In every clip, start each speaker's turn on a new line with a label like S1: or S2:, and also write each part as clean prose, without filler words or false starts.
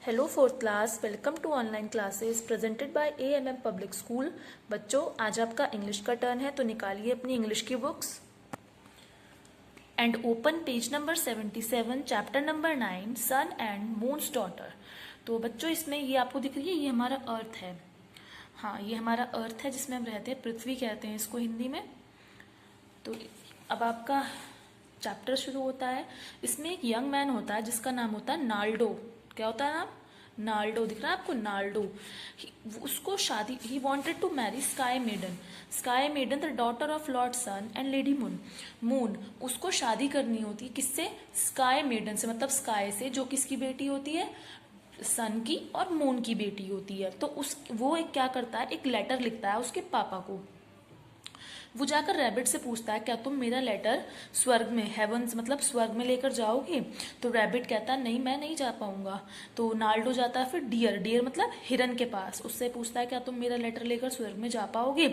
S1: Hello fourth class, welcome to online classes presented by AMM public school. बच्चों, आज आपका English का turn है, तो निकालिए अपनी इंग्लिश की books and open page number 77, chapter number 9, sun and moon's daughter. तो बच्चों, इसमें ये आपको दिख रही है, ये हमारा अर्थ है। हाँ, ये हमारा अर्थ है जिसमें हम रहते हैं, पृथ्वी कहते हैं इसको हिंदी में। तो अब आपका चैप्टर शुरू होता है। इसमें एक यंग मैन होता है जिसका नाम होता है नाल्डो। क्या होता है नाम? नाल्डो। दिख रहा है आपको? नाल्डो। उसको शादी, he wanted to marry Sky Maiden. Sky Maiden the daughter of Lord Sun and Lady Moon. Moon, उसको शादी करनी होती है किससे? स्काई मेडन से, मतलब स्काई से, जो किसकी बेटी होती है? सन की और मून की बेटी होती है। तो वो एक क्या करता है, एक लेटर लिखता है उसके पापा को। वो जाकर रैबिट से पूछता है, क्या तुम मेरा लेटर स्वर्ग में, हेवंस मतलब स्वर्ग में लेकर जाओगे? तो रैबिट कहता है, नहीं, मैं नहीं जा पाऊंगा। तो नाल्डो जाता है फिर डियर, डियर मतलब हिरन के पास, उससे पूछता है, क्या तुम मेरा लेटर लेकर स्वर्ग में जा पाओगे?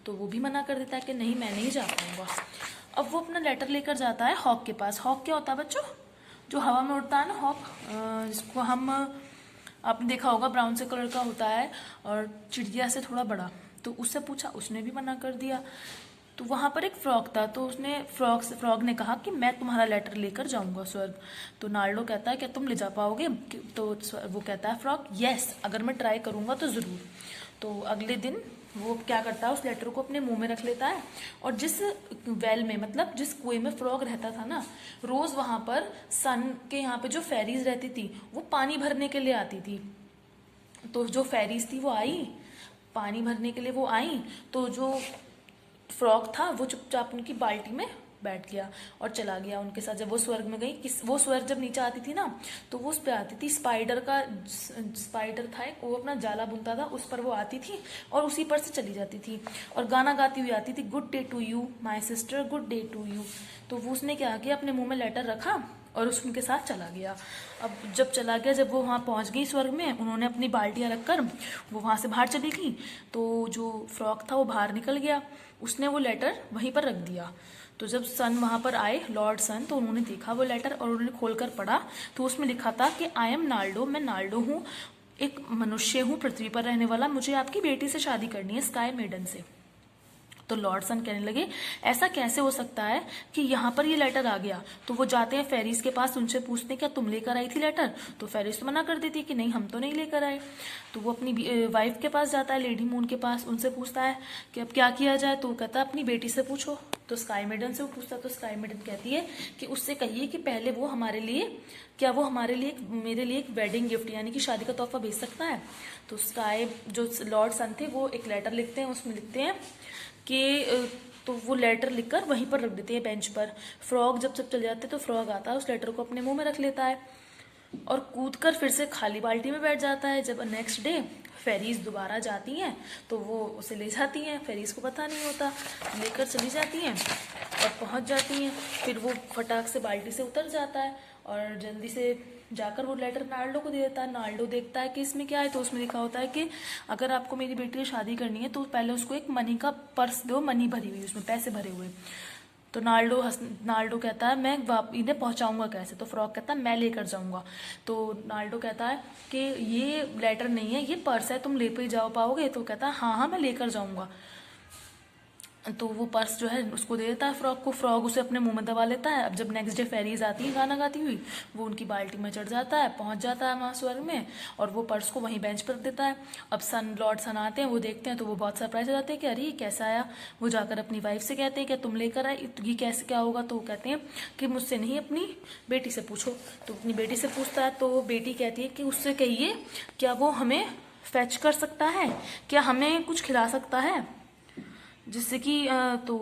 S1: तो वो भी मना कर देता है कि नहीं, मैं नहीं जा पाऊंगा। अब वो अपना लेटर लेकर जाता है हॉक के पास। हॉक क्या होता है बच्चों? जो हवा में उड़ता है ना, हॉक, जिसको हम, आपने देखा होगा, ब्राउन से कलर का होता है और चिड़िया से थोड़ा बड़ा। तो उससे पूछा, उसने भी मना कर दिया। तो वहां पर एक फ्रॉग था, तो उसने फ्रॉग ने कहा कि मैं तुम्हारा लेटर लेकर जाऊंगा स्वर्ग। तो नाल्डो कहता है, क्या तुम ले जा पाओगे? तो वो कहता है फ्रॉग, यस, अगर मैं ट्राई करूंगा तो जरूर। तो अगले दिन वो क्या करता है, उस लेटर को अपने मुंह में रख लेता है, और जिस वेल में, मतलब जिस कुएं में फ्रॉग रहता था ना, रोज वहां पर सन के यहाँ पे जो फेरीज रहती थी, वो पानी भरने के लिए आती थी। तो जो फेरीज थी वो आई, पानी भरने के लिए वो आई। तो जो फ्रॉग था वो चुपचाप उनकी बाल्टी में बैठ गया और चला गया उनके साथ। जब वो स्वर्ग में गई, वो स्वर्ग जब नीचे आती थी ना, तो वो उस पे आती थी, स्पाइडर था एक, वो अपना जाला बुनता था, उस पर वो आती थी और उसी पर से चली जाती थी और गाना गाती हुई आती थी, good day to you my sister, good day to you. तो वो उसने क्या किया, अपने मुंह में लेटर रखा और उनके साथ चला गया। अब जब चला गया, जब वो वहाँ पहुँच गई स्वर्ग में, उन्होंने अपनी बाल्टियाँ रखकर वो वहाँ से बाहर चली गई। तो जो फ्रॉक था वो बाहर निकल गया, उसने वो लेटर वहीं पर रख दिया। तो जब सन वहाँ पर आए, लॉर्ड सन, तो उन्होंने देखा वो लेटर और उन्होंने खोलकर पढ़ा। तो उसमें लिखा था कि आई एम नाल्डो, मैं नाल्डो हूँ, एक मनुष्य हूँ पृथ्वी पर रहने वाला, मुझे आपकी बेटी से शादी करनी है, स्काई मेडन से। तो लॉर्ड सन कहने लगे, ऐसा कैसे हो सकता है कि यहाँ पर ये लेटर आ गया? तो वो जाते हैं फेरीज के पास, उनसे पूछते हैं, क्या तुम लेकर आई थी लेटर? तो फेरीज तो मना कर देती है कि नहीं, हम तो नहीं लेकर आए। तो वो अपनी वाइफ के पास जाता है, लेडी मून के पास, उनसे पूछता है कि अब क्या किया जाए? तो वो कहता है, अपनी बेटी से पूछो। तो स्काई मेडन से वो पूछता है, तो स्काई मेडन कहती है कि उससे कहिए कि पहले वो हमारे लिए, क्या वो हमारे लिए, मेरे लिए एक वेडिंग गिफ्ट यानी कि शादी का तोहफा भेज सकता है? तो स्काई, जो लॉर्ड सन थे, वो एक लेटर लिखते हैं, उसमें लिखते हैं कि, तो वो लेटर लिखकर वहीं पर रख देते हैं बेंच पर। फ्रॉग जब सब चले जाते हैं, तो फ्रॉग आता है, उस लेटर को अपने मुंह में रख लेता है और कूदकर फिर से खाली बाल्टी में बैठ जाता है। जब नेक्स्ट डे फेरीज दोबारा जाती हैं, तो वो उसे ले जाती हैं, फेरीज को पता नहीं होता, लेकर चली जाती हैं और पहुंच जाती हैं। फिर वो फटाक से बाल्टी से उतर जाता है और जल्दी से जाकर वो लेटर नाल्डो को दे देता है। नाल्डो देखता है कि इसमें क्या है, तो उसमें लिखा होता है कि अगर आपको मेरी बेटी से शादी करनी है तो पहले उसको एक मनी का पर्स दो, मनी भरी हुई, उसमें पैसे भरे हुए। तो नाल्डो कहता है, मैं इन्हें पहुंचाऊंगा कैसे? तो फ्रॉग कहता है, मैं लेकर जाऊंगा। तो नाल्डो कहता है कि ये लेटर नहीं है, ये पर्स है, तुम ले पे जाओ पाओगे? तो कहता है, हाँ हाँ, मैं लेकर जाऊंगा। तो वो पर्स जो है उसको दे देता है फ्रॉग को। फ्रॉग उसे अपने मुंह में दबा लेता है। अब जब नेक्स्ट डे फेरीज आती है गाना गाती हुई, वो उनकी बाल्टी में चढ़ जाता है, पहुंच जाता है वहाँ स्वर्ग में, और वो पर्स को वहीं बेंच पर रख देता है। अब लॉर्ड सन आते हैं, वो देखते हैं तो वो बहुत सरप्राइज हो जाते हैं कि अरे ये कैसा आया। वो जाकर अपनी वाइफ से कहते हैं, क्या तुम लेकर आए? ये कैसे, क्या होगा? तो वो कहते हैं कि मुझसे नहीं, अपनी बेटी से पूछो। तो अपनी बेटी से पूछता है, तो बेटी कहती है कि उससे कहिए, क्या वो हमें फैच कर सकता है, क्या हमें कुछ खिला सकता है, जिससे कि, तो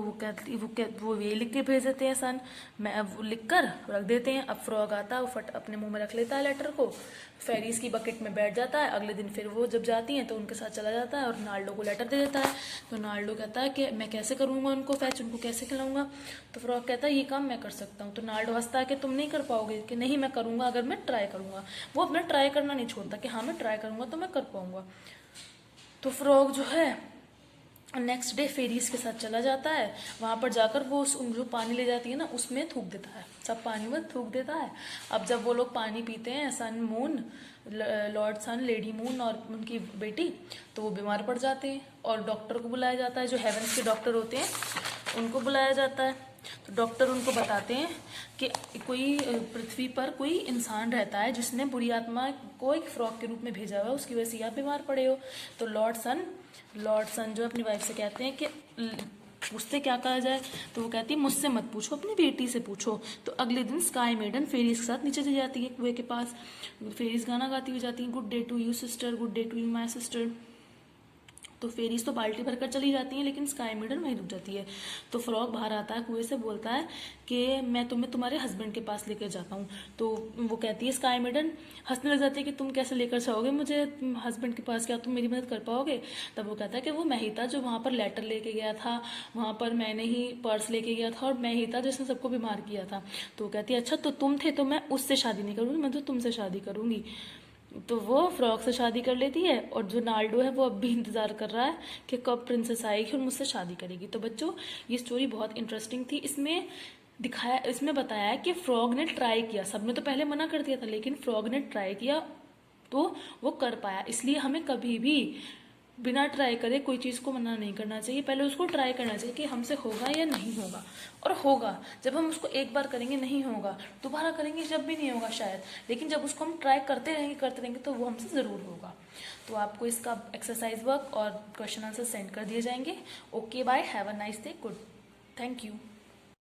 S1: वो ये लिख के भेज देते हैं सन, मैं अब लिख कर रख देते हैं। अब फ्रॉग आता है, वो फट अपने मुंह में रख लेता है लेटर को, फेरीज की बकेट में बैठ जाता है। अगले दिन फिर वो जब जाती हैं तो उनके साथ चला जाता है और नाल्डो को लेटर दे देता है। तो नाल्डो कहता है कि मैं कैसे करूँगा उनको फैच, उनको कैसे खिलाऊंगा? तो फ्रॉग कहता है, ये काम मैं कर सकता हूँ। तो नाल्डो हंसता है कि तुम नहीं कर पाओगे? कि नहीं, मैं करूँगा, अगर मैं ट्राई करूँगा। वो अपना ट्राई करना नहीं छोड़ता कि हाँ, मैं ट्राई करूँगा तो मैं कर पाऊँगा। तो फ्रॉग जो है नेक्स्ट डे फेरीज के साथ चला जाता है, वहाँ पर जाकर वो जो पानी ले जाती है ना उसमें थूक देता है, सब पानी में थूक देता है। अब जब वो लोग पानी पीते हैं, सन मून, लॉर्ड सन, लेडी मून और उनकी बेटी, तो वो बीमार पड़ जाते हैं और डॉक्टर को बुलाया जाता है, जो हेवंस के डॉक्टर होते हैं उनको बुलाया जाता है। तो डॉक्टर उनको बताते हैं कि कोई पृथ्वी पर कोई इंसान रहता है जिसने बुरी आत्मा को एक फ्रॉग के रूप में भेजा हुआ है, उसकी वजह से आप बीमार पड़े हो। तो लॉर्ड सन जो अपनी वाइफ से कहते हैं कि उससे क्या कहा जाए, तो वो कहती है मुझसे मत पूछो, अपनी बेटी से पूछो। तो अगले दिन स्काई मेडन फेरीज के साथ नीचे चली जाती है कुएं के पास, फेरीज गाना गाती हुई जाती है, good day to you sister, good day to you my sister. तो फेरीज तो बाल्टी भरकर चली जाती हैं, लेकिन स्काई मेडन वहीं रुक जाती है। तो फ्रॉग बाहर आता है कुएं से, बोलता है कि मैं तुम्हें तुम्हारे हस्बैंड के पास लेकर जाता हूँ। तो वो कहती है स्काई मेडन, हंसने लग जाती है कि तुम कैसे लेकर जाओगे मुझे हस्बैंड के पास, क्या तुम मेरी मदद कर पाओगे। तब वो कहता है कि वो मैं ही था जो वहाँ पर लेटर लेके गया था, वहाँ पर मैंने ही पर्स लेके गया था और मैं ही था जिसने सबको बीमार किया था। तो वो कहती है अच्छा तो तुम थे, तो मैं उससे शादी नहीं करूँगी, मैं तो तुमसे शादी करूँगी। तो वो फ्रॉक से शादी कर लेती है और जो नाल्डो है वो अब भी इंतज़ार कर रहा है कि कब प्रिंसेस आएगी और मुझसे शादी करेगी। तो बच्चों ये स्टोरी बहुत इंटरेस्टिंग थी। इसमें बताया है कि फ्रॉग ने ट्राई किया, सबने तो पहले मना कर दिया था, लेकिन फ्रॉग ने ट्राई किया तो वो कर पाया। इसलिए हमें कभी भी बिना ट्राई करे कोई चीज़ को मना नहीं करना चाहिए, पहले उसको ट्राई करना चाहिए कि हमसे होगा या नहीं होगा। और होगा, जब हम उसको एक बार करेंगे नहीं होगा, दोबारा करेंगे जब भी नहीं होगा शायद, लेकिन जब उसको हम ट्राई करते रहेंगे तो वो हमसे ज़रूर होगा। तो आपको इसका एक्सरसाइज वर्क और क्वेश्चन आंसर सेंड कर दिए जाएंगे। Okay bye, have a nice day, good, thank you.